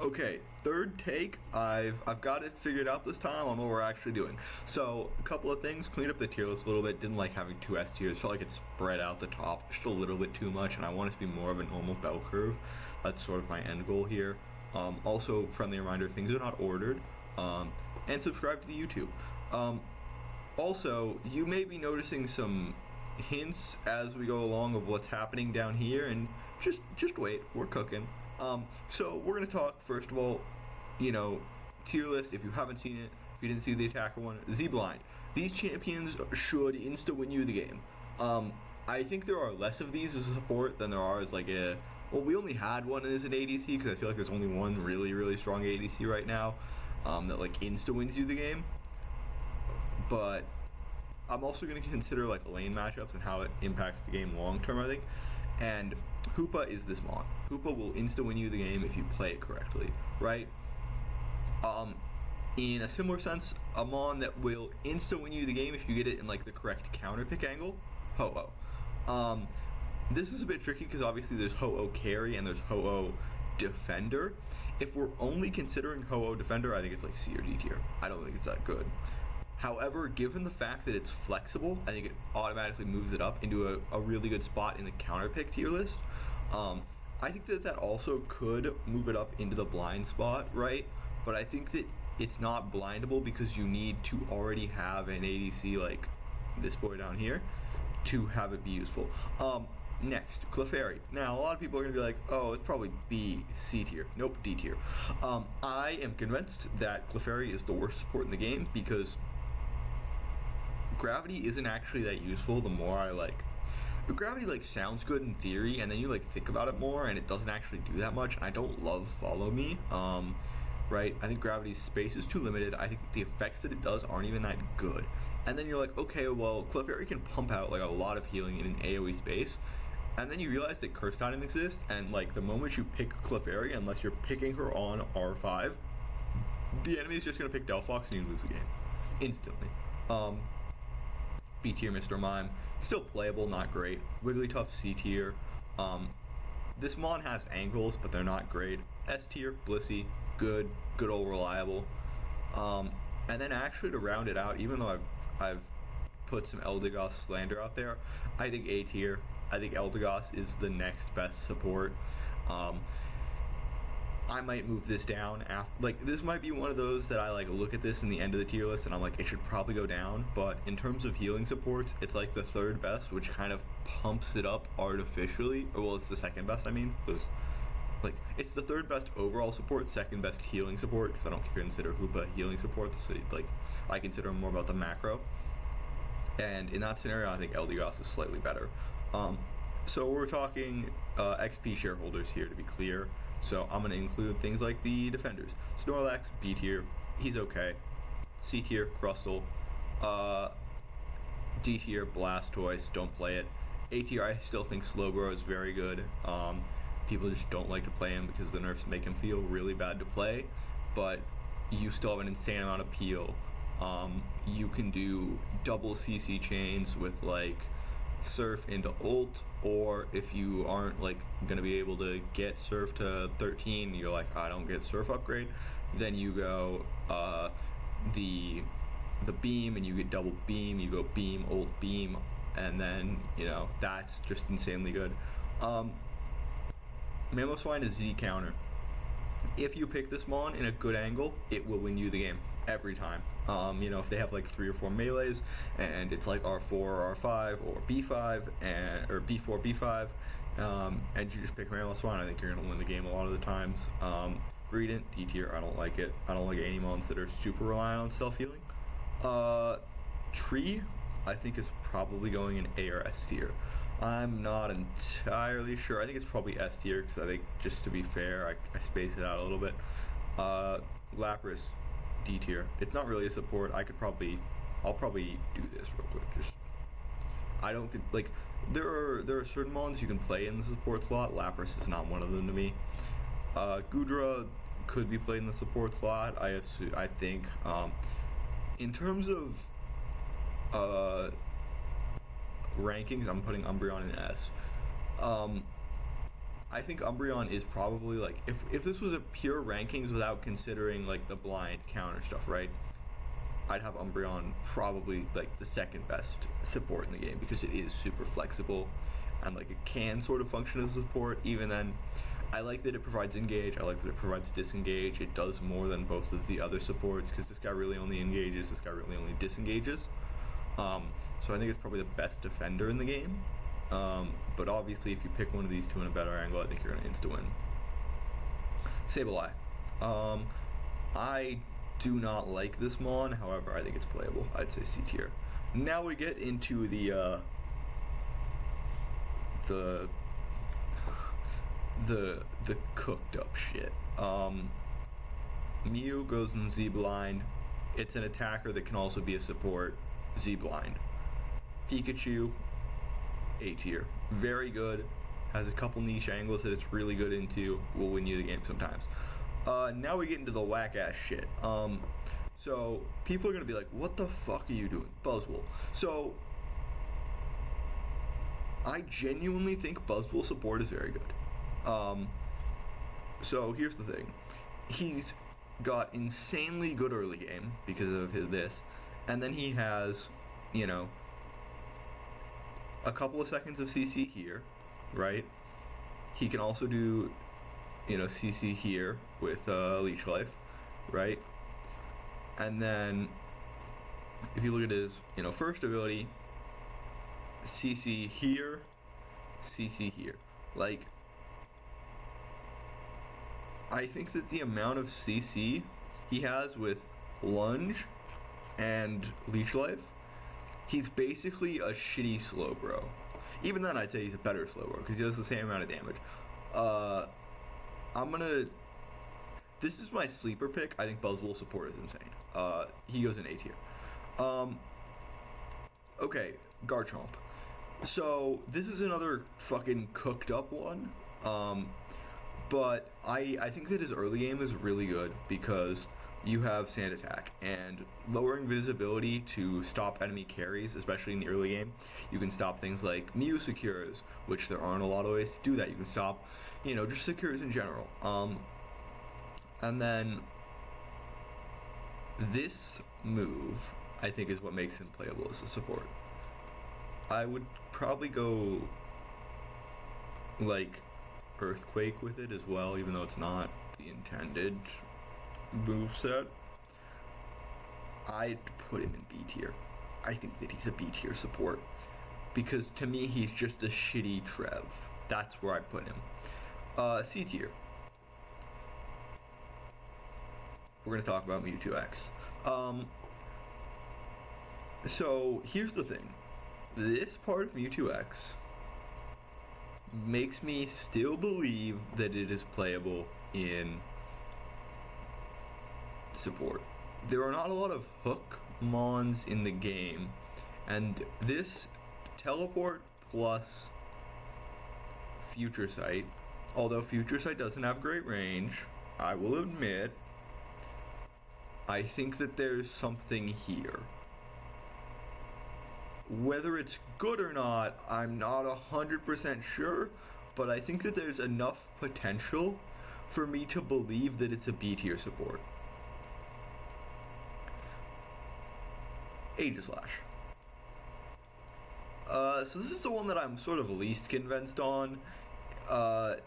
Okay, third take. I've got it figured out this time on what we're actually doing. So a couple of things: cleaned up the tier list a little bit. Didn't like having two S tiers. Felt like it spread out the top just a little bit too much, and I want it to be more of a normal bell curve. That's sort of my end goal here. Also, friendly reminder: things are not ordered. And subscribe to the YouTube. Also, you may be noticing some hints as we go along of what's happening down here, and just wait, we're cooking. So we're gonna talk first of all, tier list. If you haven't seen it, if you didn't see the attacker one, Z blind. These champions should insta win you the game. I think there are less of these as a support than there are as like a. Well, we only had one as an ADC because I feel like there's only one really strong ADC right now that like insta wins you the game. But I'm also going to consider like lane matchups and how it impacts the game long term, I think. And Hoopa is this mon. Hoopa will insta win you the game if you play it correctly, right? In a similar sense, a mon that will insta win you the game if you get it in like the correct counter pick angle, Ho-Oh. This is a bit tricky because obviously there's Ho-Oh carry and there's Ho-Oh defender. If we're only considering Ho-Oh defender, I think it's like C or D tier. I don't think it's that good. However, given the fact that it's flexible, I think it automatically moves it up into a really good spot in the counter pick tier list. I think that also could move it up into the blind spot, right? But I think that it's not blindable because you need to already have an ADC like this boy down here to have it be useful. Next, Clefairy. Now, a lot of people are going to be like, oh, it's probably B, C tier. Nope, D tier. I am convinced that Clefairy is the worst support in the game because gravity isn't actually that useful. The more I gravity sounds good in theory, and then you think about it more, and it doesn't actually do that much. I don't love follow me, right? I think gravity's space is too limited. I think that the effects that it does aren't even that good. And then you're like, okay, well, Clefairy can pump out a lot of healing in an AoE space, and then you realize that Curse Item exists, and the moment you pick Clefairy, unless you're picking her on R5, the enemy is just gonna pick Delphox and you lose the game instantly. B tier Mr. Mime, still playable, not great. Wigglytuff C tier. This mon has angles, but they're not great. S tier, Blissey, good old reliable. And then actually to round it out, even though I've put some Eldegoss slander out there, I think A tier. I think Eldegoss is the next best support. I might move this down after, this might be one of those that I look at this in the end of the tier list and I'm like, it should probably go down, but in terms of healing supports, it's the third best, which kind of pumps it up artificially, or well, it's the second best, I mean, it's the third best overall support, second best healing support, because I don't consider Hoopa healing support, so I consider him more about the macro, and in that scenario, I think Eldegoss is slightly better. So we're talking XP shareholders here, to be clear. So I'm going to include things like the defenders. Snorlax, B tier, he's okay. C tier, Crustle. D tier, Blastoise, don't play it. A tier, I still think Slowbro is very good. People just don't like to play him because the nerfs make him feel really bad to play. But you still have an insane amount of peel. You can do double CC chains with Surf into ult, or if you aren't gonna be able to get Surf to 13, you're I don't get Surf upgrade, then you go the beam and you get double beam, you go beam, ult, beam, and then that's just insanely good. Mamoswine is Z counter. If you pick this mon in a good angle, it will win you the game every time. If they have 3 or 4 melees and it's R4 or R5 or B5 or B4 B5, and you just pick Mamoswine, I think you're gonna win the game a lot of the times. Greedent, D tier, I don't like it. I don't like any mons that are super reliant on self healing. Tree, I think is probably going in A or S tier. I'm not entirely sure. I think it's probably S tier because I think, just to be fair, I space it out a little bit. Lapras, D tier. It's not really a support. I'll probably do this real quick. I don't there are certain mons you can play in the support slot. Lapras is not one of them to me. Goodra could be played in the support slot. I think. In terms of rankings, I'm putting Umbreon in S. I think Umbreon is probably like if this was a pure rankings without considering like the blind counter stuff, right? I'd have Umbreon probably like the second best support in the game because it is super flexible and like it can sort of function as a support. Even then, I like that it provides engage. I like that it provides disengage. It does more than both of the other supports because this guy really only engages. This guy really only disengages. So I think it's probably the best defender in the game. But obviously, if you pick one of these two in a better angle, I think you're gonna insta-win. Sableye. I do not like this Mon, however, I think it's playable. I'd say C tier. Now we get into the cooked up shit. Mew goes in Z blind. It's an attacker that can also be a support. Z blind. Pikachu, A tier. Very good. Has a couple niche angles that it's really good into. Will win you the game sometimes. Now we get into the whack ass shit. So people are gonna be like, "What the fuck are you doing, Buzzwole?" So I genuinely think Buzzwole support is very good. So here's the thing: he's got insanely good early game because of this, and then he has, you know, a couple of seconds of CC here, right? He can also do, you know, CC here with Leech Life, right? And then if you look at his, you know, first ability, CC here, CC here. Like, I think that the amount of CC he has with Lunge and Leech Life, he's basically a shitty Slowbro. Even then, I'd say he's a better Slowbro because he does the same amount of damage. This is my sleeper pick. I think Buzzwole support is insane. He goes in A tier. Okay, Garchomp. So this is another fucking cooked up one. But I think that his early game is really good because you have Sand Attack and lowering visibility to stop enemy carries, especially in the early game. You can stop things like Mew secures, which there aren't a lot of ways to do that. You can stop, you know, just secures in general. And then this move, I think, is what makes him playable as a support. I would probably go like Earthquake with it as well, even though it's not the intended moveset. I'd put him in B tier. I think that he's a B tier support because to me he's just a shitty Trev. That's where I put him. C tier. We're gonna talk about Mewtwo X. So here's the thing. This part of Mewtwo X makes me still believe that it is playable in support. There are not a lot of hook mons in the game, and this teleport plus Future Sight, although Future Sight doesn't have great range, I will admit, I think that there's something here. Whether it's good or not, I'm not 100% sure, but I think that there's enough potential for me to believe that it's a B tier support. Aegislash. So this is the one that I'm sort of least convinced on.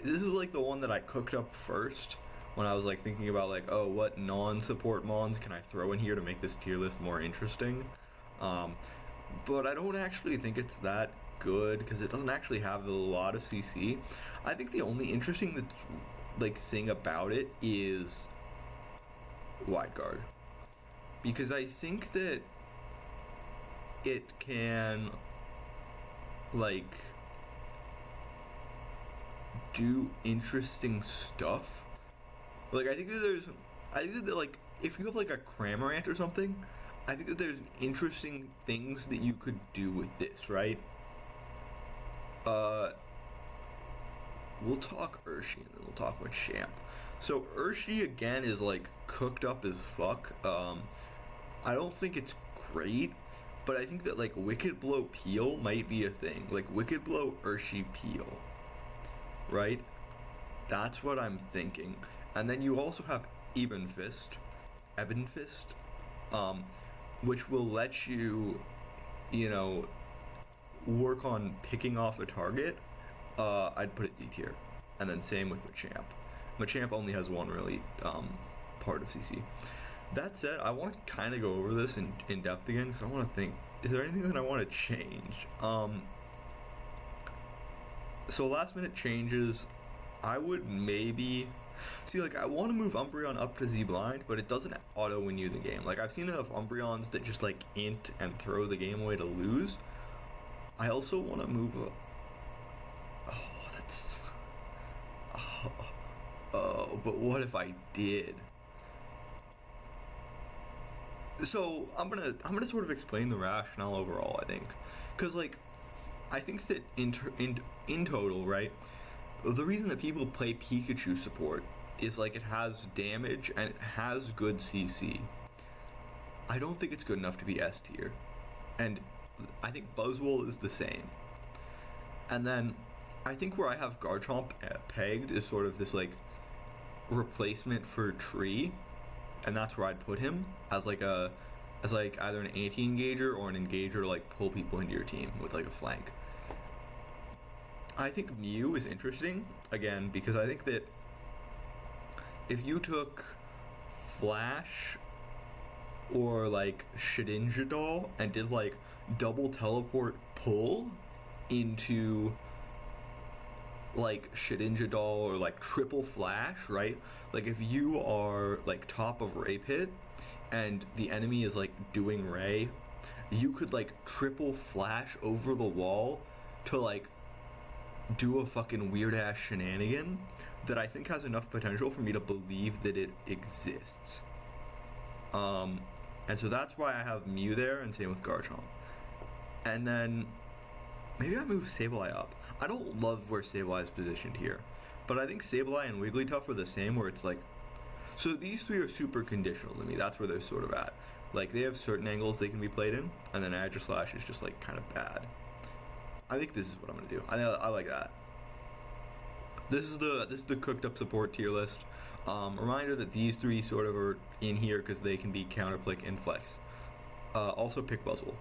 This is like the one that I cooked up first when I was like thinking about like, oh, what non-support mons can I throw in here to make this tier list more interesting? But I don't actually think it's that good because it doesn't actually have a lot of CC. I think the only interesting thing about it is Wide Guard, because I think that it can like do interesting stuff. Like I think that like if you have like a Cramorant or something, I think that there's interesting things that you could do with this, right? We'll talk Urshi and then we'll talk about Champ. So Urshi again is like cooked up as fuck. I don't think it's great, but I think that like Wicked Blow Peel might be a thing. Like Wicked Blow Urshi Peel, right? That's what I'm thinking. And then you also have Eben Fist, um, which will let you, you know, work on picking off a target. I'd put it D tier. And then same with Machamp. Machamp only has one really part of CC. That said, I want to kind of go over this in depth again because I want to think, is there anything that I want to change? So last minute changes, I would maybe see, like, I want to move Umbreon up to Z blind, but it doesn't auto win you the game. Like, I've seen enough Umbreons that just like int and throw the game away to lose. I also want to move but what if I did? So I'm gonna sort of explain the rationale overall. I think, because like, I think that in total, right, the reason that people play Pikachu support is like it has damage and it has good CC. I don't think it's good enough to be S tier, and I think Buzzwole is the same. And then I think where I have Garchomp pegged is sort of this like replacement for Tree, and that's where I'd put him as like either an anti-engager or an engager to like pull people into your team with like a flank. I think Mew is interesting again because I think that if you took Flash or like Shedinja and did like double teleport pull into like Shedinja or like triple flash, right? Like if you are like top of Ray Pit and the enemy is like doing Ray, you could like triple flash over the wall to like do a fucking weird ass shenanigan that I think has enough potential for me to believe that it exists. And so that's why I have Mew there, and same with Garchomp. And then maybe I move Sableye up. I don't love where Sableye is positioned here, but I think Sableye and Wigglytuff are the same, where it's like, so these three are super conditional to me. That's where they're sort of at. Like they have certain angles they can be played in, and then Aegislash is just like kind of bad. I think this is what I'm gonna do. I like that. This is the cooked up support tier list. Reminder that these three sort of are in here because they can be counterplick and flex. Also pick Buzzwole.